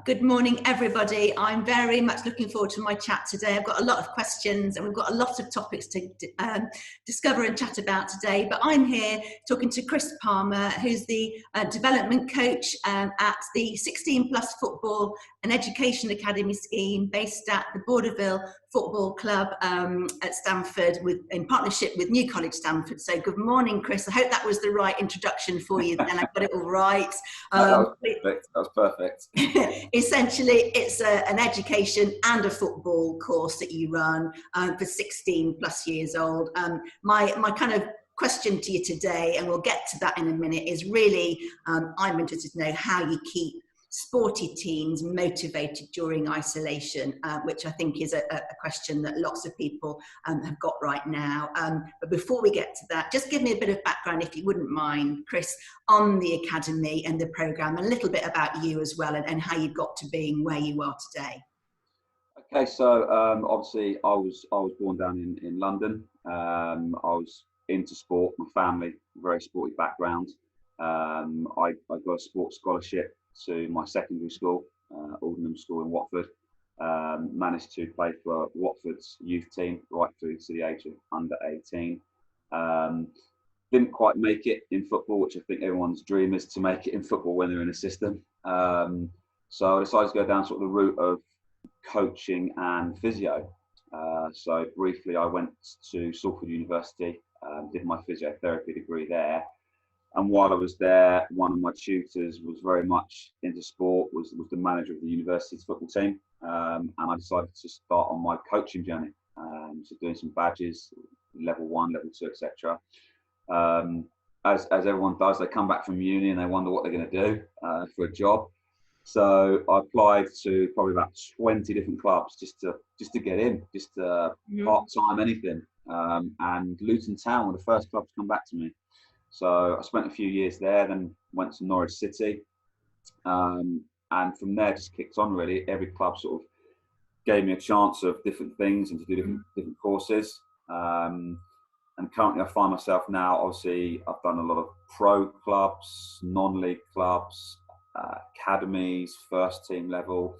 Good morning, everybody. I'm very much looking forward to my chat today. I've got a lot of questions and we've got a lot of topics to discover and chat about today. But I'm here talking to Chris Palmer, who's the development coach at the 16 Plus Football and Education Academy scheme based at the Borderville Football Club at Stamford in partnership with New College Stamford. So good morning, Chris. I hope that was the right introduction for you then. I got it all right. That was perfect. Essentially, it's an education and a football course that you run for 16 plus years old. My kind of question to you today, and we'll get to that in a minute, is really I'm interested to know how you keep sporty teens motivated during isolation, which I think is a question that lots of people have got right now. But before we get to that, just give me a bit of background, if you wouldn't mind, Chris, on the Academy and the programme, a little bit about you as well, and how you got to being where you are today. Okay, so obviously I was born down in London. I was into sport. My family, very sporty background. I got a sports scholarship to my secondary school, Aldenham School in Watford. Managed to play for Watford's youth team right through to the age of under 18. Didn't quite make it in football, which I think everyone's dream is to make it in football when they're in a system. So I decided to go down sort of the route of coaching and physio. So briefly, I went to Stamford University, did my physiotherapy degree there. And while I was there, one of my tutors was very much into sport, was the manager of the university's football team. And I decided to start on my coaching journey. So doing some badges, level 1, level 2, etc. As everyone does, they come back from uni and they wonder what they're going to do for a job. So I applied to probably about 20 different clubs just to get in, part-time, anything. And Luton Town were the first club to come back to me. So I spent a few years there, then went to Norwich City. And from there just kicked on really. Every club sort of gave me a chance of different things and to do different courses. And currently I find myself now, obviously I've done a lot of pro clubs, non-league clubs, academies, first team level.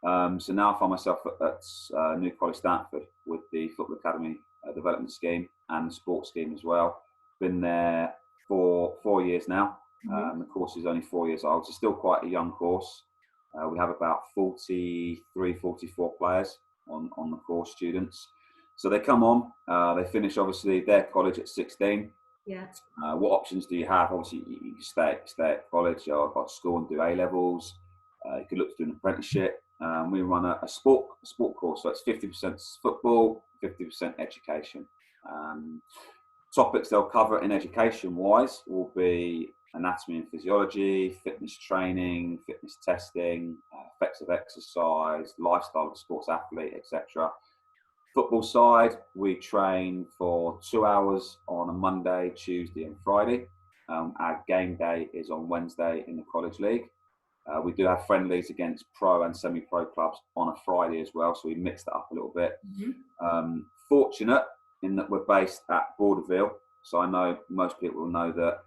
So now I find myself at New College Stamford with the Football Academy development scheme and the sports scheme as well. Been there for 4 years now. The course is only 4 years old, so still quite a young course. We have about 43, 44 players on the course, students. So they come on, they finish obviously their college at 16. Yeah. What options do you have? Obviously, you can stay at college or at school and do A levels. You could look to do an apprenticeship. We run a sport course, so it's 50% football, 50% education. Topics they'll cover in education-wise will be anatomy and physiology, fitness training, fitness testing, effects of exercise, lifestyle of a sports athlete, etc. Football side, we train for 2 hours on a Monday, Tuesday and Friday. Our game day is on Wednesday in the College League. We do have friendlies against pro and semi-pro clubs on a Friday as well, so we mix that up a little bit. Fortunate in that we're based at Borderville, so I know most people will know that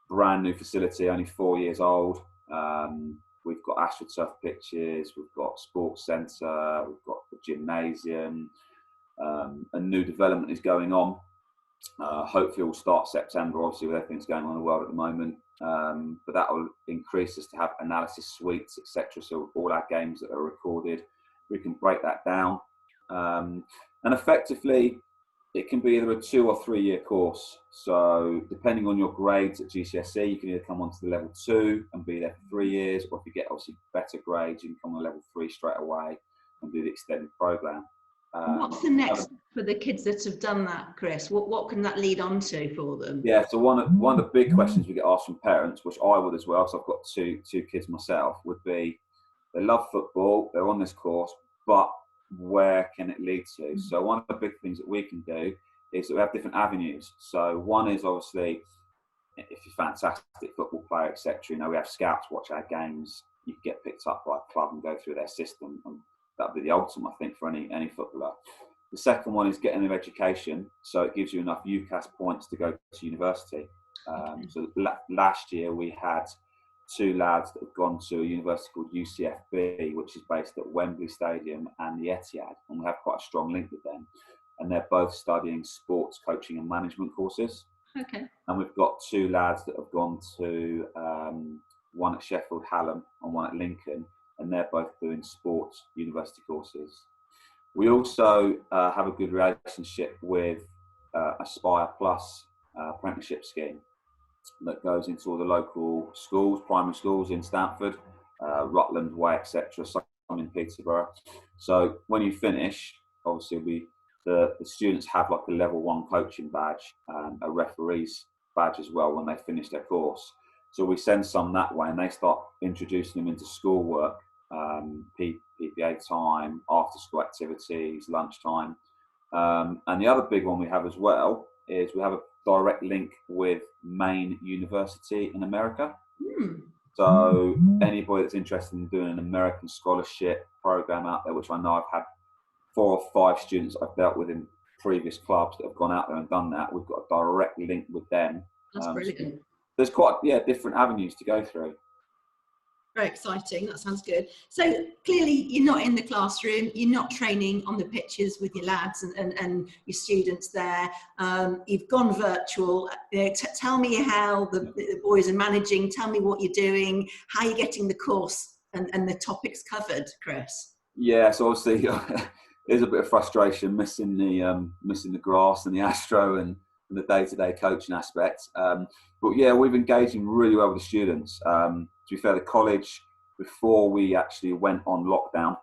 brand new facility, only 4 years old. We've got AstroTurf pitches, we've got sports centre, we've got the gymnasium. A new development is going on. Hopefully we'll start September, obviously with everything that's going on in the world at the moment. But that will increase us to have analysis suites, etc. So all our games that are recorded, we can break that down. And effectively, it can be either a 2 or 3 year course. So depending on your grades at GCSE, you can either come onto the level 2 and be there for 3 years, or if you get obviously better grades, you can come on level 3 straight away and do the extended programme. What's the next for the kids that have done that, Chris? What can that lead on to for them? Yeah, so one of the big questions we get asked from parents, which I would as well, so I've got two kids myself, would be they love football, they're on this course, but where can it lead to? So one of the big things that we can do is that we have different avenues. So one is obviously if you're a fantastic football player, etc. We have scouts watch our games. You can get picked up by a club and go through their system, and that'd be the ultimate, I think, for any footballer. The second one is getting their education, so it gives you enough UCAS points to go to university. So last year we had two lads that have gone to a university called UCFB, which is based at Wembley Stadium and the Etihad, and we have quite a strong link with them. And they're both studying sports coaching and management courses. Okay. And we've got two lads that have gone to one at Sheffield Hallam and one at Lincoln, and they're both doing sports university courses. We also have a good relationship with Aspire Plus apprenticeship scheme that goes into all the local schools, primary schools in Stamford, Rutland Way, etc., some in Peterborough. So when you finish, obviously the students have like a level 1 coaching badge, a referee's badge as well when they finish their course. So we send some that way, and they start introducing them into schoolwork, PPA time, after school activities, lunchtime. And the other big one we have as well is we have a direct link with Maine University in America. So anybody that's interested in doing an American scholarship program out there, which I know I've had 4 or 5 students I've dealt with in previous clubs that have gone out there and done that, we've got a direct link with them. That's brilliant. So there's quite different avenues to go through. Very exciting. That sounds good. So clearly you're not in the classroom, you're not training on the pitches with your lads and your students there. You've gone virtual. Tell me how the boys are managing. Tell me what you're doing, how you're getting the course and the topics covered, Chris. Yeah, so obviously there's a bit of frustration missing the grass and the astro and the day-to-day coaching aspect. But yeah, we've engaged really well with the students. To be fair, the college, before we actually went on lockdown,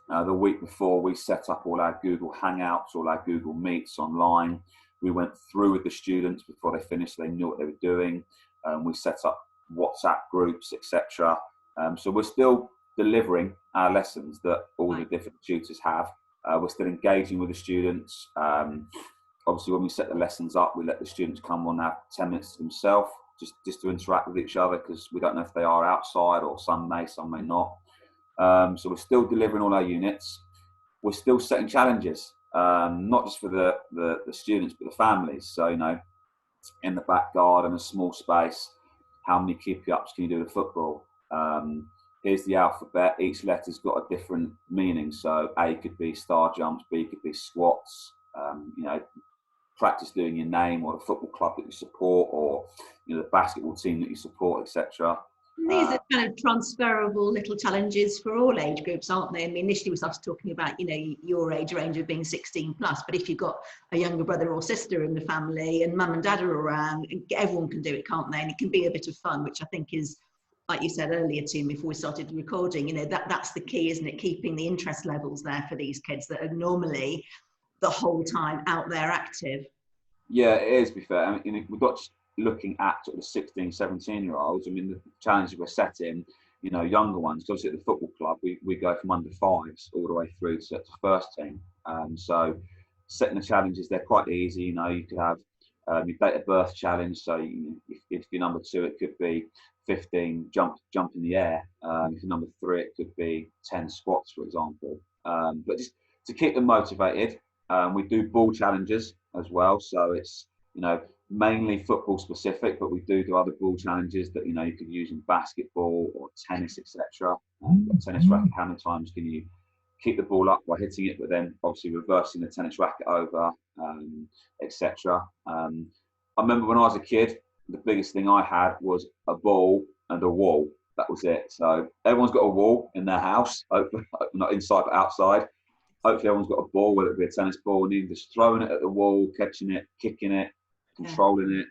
the week before, we set up all our Google Hangouts, all our Google Meets online. We went through with the students before they finished, so they knew what they were doing. We set up WhatsApp groups, etc. So we're still delivering our lessons that all the different tutors have. We're still engaging with the students. Obviously, when we set the lessons up, we let the students come on, have 10 minutes to themselves, just to interact with each other, because we don't know if they are outside, or some may not. So we're still delivering all our units. We're still setting challenges, not just for the students, but the families. So, in the back garden, a small space, how many keepy-ups can you do with football? Here's the alphabet. Each letter's got a different meaning. So A could be star jumps, B could be squats, practice doing your name or the football club that you support, or the basketball team that you support, etc. These are kind of transferable little challenges for all age groups, aren't they? I mean, initially was us talking about, your age range of being 16 plus, but if you've got a younger brother or sister in the family and mum and dad are around, everyone can do it, can't they? And it can be a bit of fun, which I think is, like you said earlier, Tim, before we started recording, that's the key, isn't it? Keeping the interest levels there for these kids that are normally the whole time out there active. Yeah, it is, to be fair. I mean, we've got looking at sort of the 16, 17-year-olds. I mean, the challenges we're setting, younger ones, obviously at the football club, we go from under 5s all the way through to first team. So setting the challenges, they're quite easy. You could have your date of birth challenge. So if you're number 2, it could be 15 jump in the air. If you're number 3, it could be 10 squats, for example. But just to keep them motivated, we do ball challenges as well. So it's, mainly football specific, but we do other ball challenges that, you could use in basketball or tennis, etc. Tennis racket, how many times can you keep the ball up by hitting it, but then obviously reversing the tennis racket over, etc. I remember when I was a kid, the biggest thing I had was a ball and a wall. That was it. So everyone's got a wall in their house, not inside but outside. Hopefully everyone's got a ball, whether it be a tennis ball, and either just throwing it at the wall, catching it, kicking it, controlling it,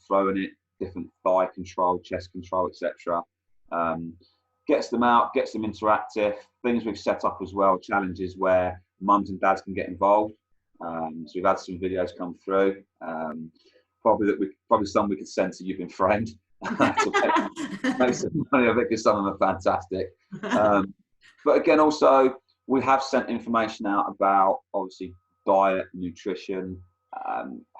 throwing it, different thigh control, chest control, etc. Gets them out, gets them interactive. Things we've set up as well, challenges where mums and dads can get involved. So we've had some videos come through. Probably some we could send to You've Been Framed to make some money of it, because some of them are fantastic. But again, also we have sent information out about obviously diet, nutrition,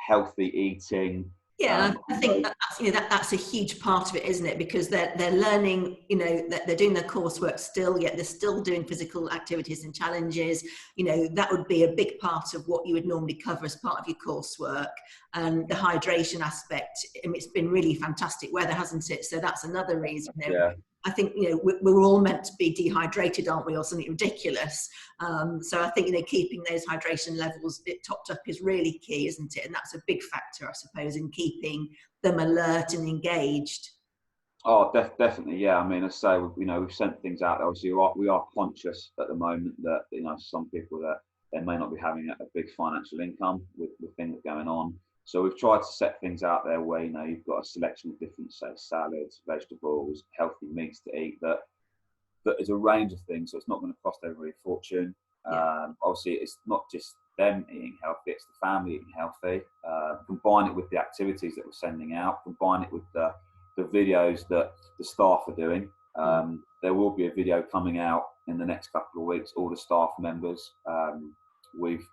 healthy eating, Yeah, I think that's a huge part of it, isn't it? Because they're learning, that they're doing their coursework still, yet they're still doing physical activities and challenges. That would be a big part of what you would normally cover as part of your coursework. And the hydration aspect, it's been really fantastic weather, hasn't it? So that's another reason. Yeah. I think we're all meant to be dehydrated, aren't we, or something ridiculous? So I think keeping those hydration levels topped up is really key, isn't it? And that's a big factor, I suppose, in keeping them alert and engaged. Oh, definitely, yeah. I mean, as I say, we've sent things out. Obviously, we are conscious at the moment that some people that they may not be having a big financial income with things going on. So we've tried to set things out there where you've got a selection of different, say, salads, vegetables, healthy meats to eat. That is a range of things, so it's not going to cost everybody a fortune. Yeah. Obviously, it's not just them eating healthy; it's the family eating healthy. Combine it with the activities that we're sending out. Combine it with the videos that the staff are doing. There will be a video coming out in the next couple of weeks. All the staff members. We've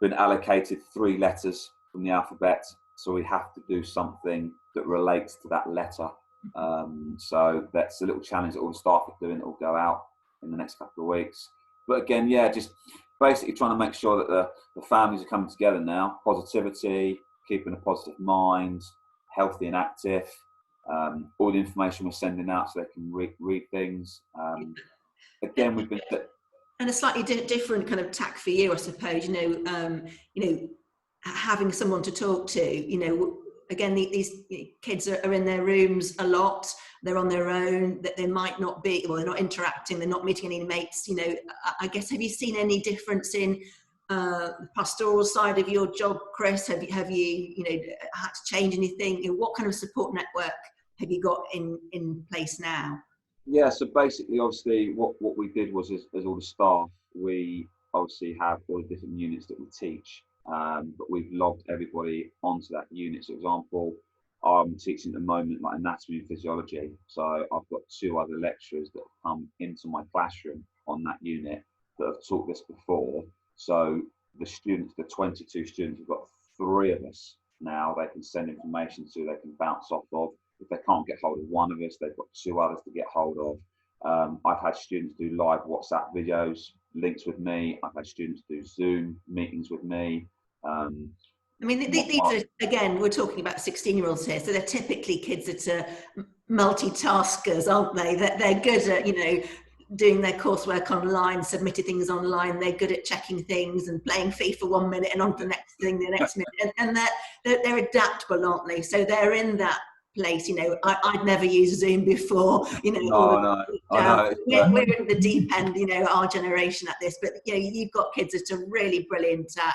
been allocated 3 letters from the alphabet, so we have to do something that relates to that letter. So that's a little challenge that all the staff are doing that will go out in the next couple of weeks. But again, just basically trying to make sure that the families are coming together now. Positivity, keeping a positive mind, healthy and active. All the information we're sending out so they can read things. Again, we've been... And a slightly different kind of tack for you, I suppose, having someone to talk to, again, these kids are in their rooms a lot. They're on their own, that they might not be, well, they're not interacting, they're not meeting any mates. I guess, have you seen any difference in the pastoral side of your job, Chris? Have you had to change anything? What kind of support network have you got in place now? Yeah, so basically, obviously, what we did was, as all the staff, we obviously have all the different units that we teach, but we've logged everybody onto that unit. So, for example, I'm teaching at the moment like anatomy and physiology. So I've got 2 other lecturers that have come into my classroom on that unit that have taught this before. So the 22 students, we've got 3 of us now they can send information to, they can bounce off of. If they can't get hold of one of us, they've got 2 others to get hold of. I've had students do live WhatsApp videos, links with me. I've had students do Zoom meetings with me. These are, again, we're talking about 16-year-olds here, so they're typically kids that are multitaskers, aren't they? That they're good at, doing their coursework online, submitting things online. They're good at checking things and playing FIFA 1 minute and on to the next thing the next minute. And they're adaptable, aren't they? So they're in that place. I'd never used Zoom before. No. We're in the deep end. Our generation at this, but you've got kids that are really brilliant at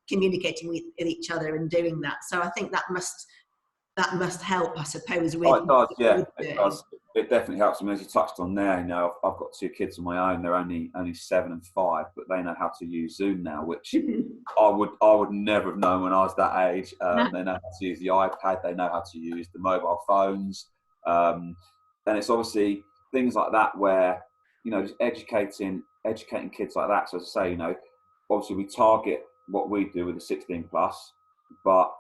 communicating with each other and doing that. So I think that must help, I suppose. With it does, yeah, it does. It definitely helps. I mean, as you touched on there, I've got 2 kids of my own. They're only 7 and 5, but they know how to use Zoom now, which I would never have known when I was that age. They know how to use the iPad. They know how to use the mobile phones. And it's obviously things like that where, just educating kids like that. So as I say, obviously we target what we do with the 16 plus, but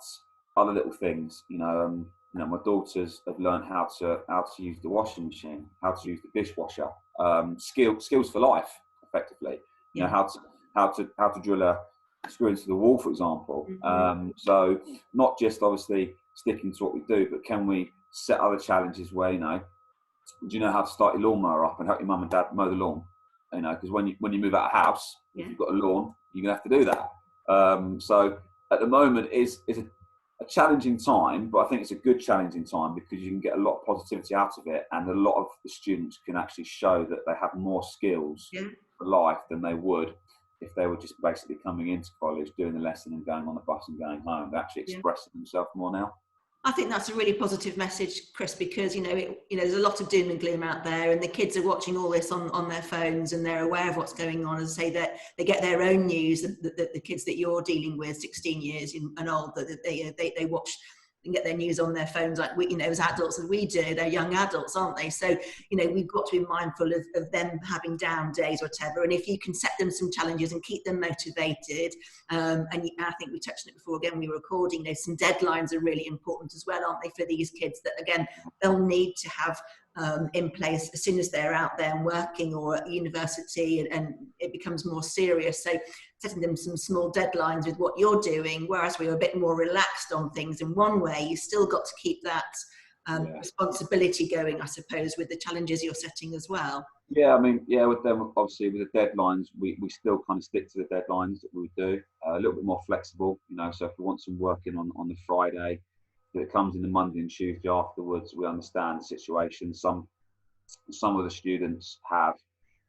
other little things, my daughters have learned how to use the washing machine, how to use the dishwasher, skills for life, effectively. How to drill a screw into the wall, for example. So not just obviously sticking to what we do, but can we set other challenges where, do you know how to start your lawnmower up and help your mum and dad mow the lawn? Because when you move out of house, if you've got a lawn, you're gonna have to do that. So at the moment is a challenging time, but I think it's a good challenging time because you can get a lot of positivity out of it, and a lot of the students can actually show that they have more skills for life than they would if they were just basically coming into college, doing the lesson and going on the bus and going home. They're actually expressing themselves more now. I think that's a really positive message, Chris, because there's a lot of doom and gloom out there, and the kids are watching all this on their phones, and they're aware of what's going on. As I say, that they get their own news. The kids that you're dealing with, 16 years and older, that they watch and get their news on their phones like we, as adults as we do. They're young adults, aren't they? So, we've got to be mindful of them having down days or whatever. And if you can set them some challenges and keep them motivated, and I think we touched on it before, again, we were recording, some deadlines are really important as well, aren't they, for these kids that, again, they'll need to have in place as soon as they're out there and working or at university, and it becomes more serious. So setting them some small deadlines with what you're doing, whereas we were a bit more relaxed on things in one way, you still got to keep that responsibility going, I suppose, with the challenges you're setting as well. Yeah, I mean, with them, obviously, with the deadlines, we still kind of stick to the deadlines that we do. A little bit more flexible, so if we want some working on the Friday, if it comes in the Monday and Tuesday afterwards, we understand the situation. Some of the students have,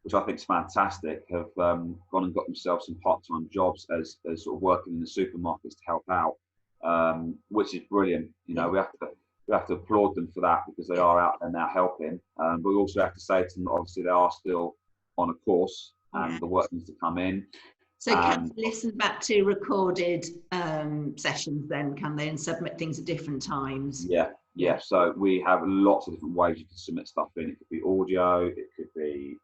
which I think is fantastic, have gone and got themselves some part-time jobs as sort of working in the supermarkets to help out, which is brilliant. We have to applaud them for that, because they are out there now helping. But we also have to say to them, obviously, they are still on a course, and the work needs to come in. So can they listen back to recorded sessions then, can they, and submit things at different times? Yeah. So we have lots of different ways you can submit stuff in. It could be audio, it could be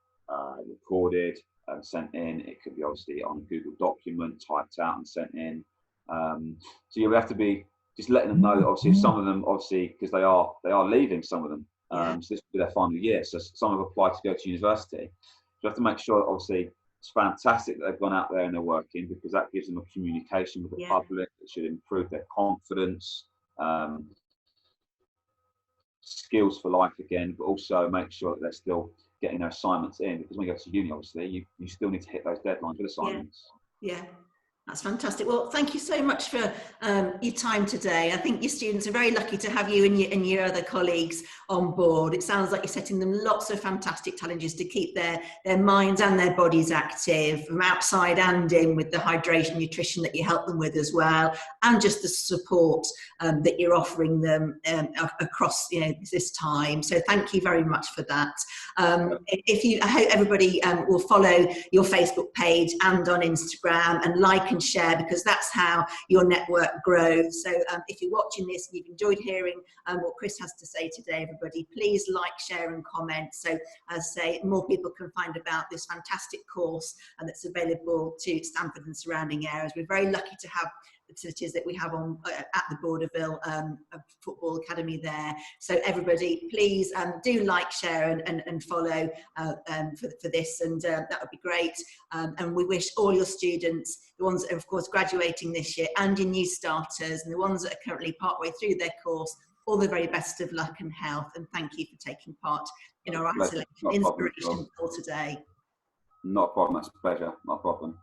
recorded and sent in. It could be obviously on a Google document, typed out and sent in. So we have to be just letting them know that obviously some of them, obviously, because they are leaving, some of them. So this will be their final year. So some have applied to go to university. So we have to make sure that obviously it's fantastic that they've gone out there and they're working, because that gives them a communication with the public. It should improve their confidence, skills for life again, but also make sure that they're still getting their assignments in, because when you go to uni, obviously, you still need to hit those deadlines with assignments. Yeah. That's fantastic. Well, thank you so much for your time today. I think your students are very lucky to have you and your other colleagues on board. It sounds like you're setting them lots of fantastic challenges to keep their minds and their bodies active, from outside and in, with the hydration, nutrition that you help them with as well, and just the support that you're offering them across this time. So thank you very much for that. I hope everybody will follow your Facebook page and on Instagram, and like and share, because that's how your network grows. So if you're watching this and you've enjoyed hearing what Chris has to say today, everybody, please like, share and comment, so as I say, more people can find about this fantastic course that's available to Stamford and surrounding areas. We're very lucky to have the facilities that we have on at the Borderville Football Academy there. So everybody, please do like, share and follow for this, and that would be great. And we wish all your students, the ones that are of course graduating this year, and your new starters, and the ones that are currently partway through their course, all the very best of luck and health. And thank you for taking part in our isolation inspiration for today. Not a problem, that's a pleasure, not a problem.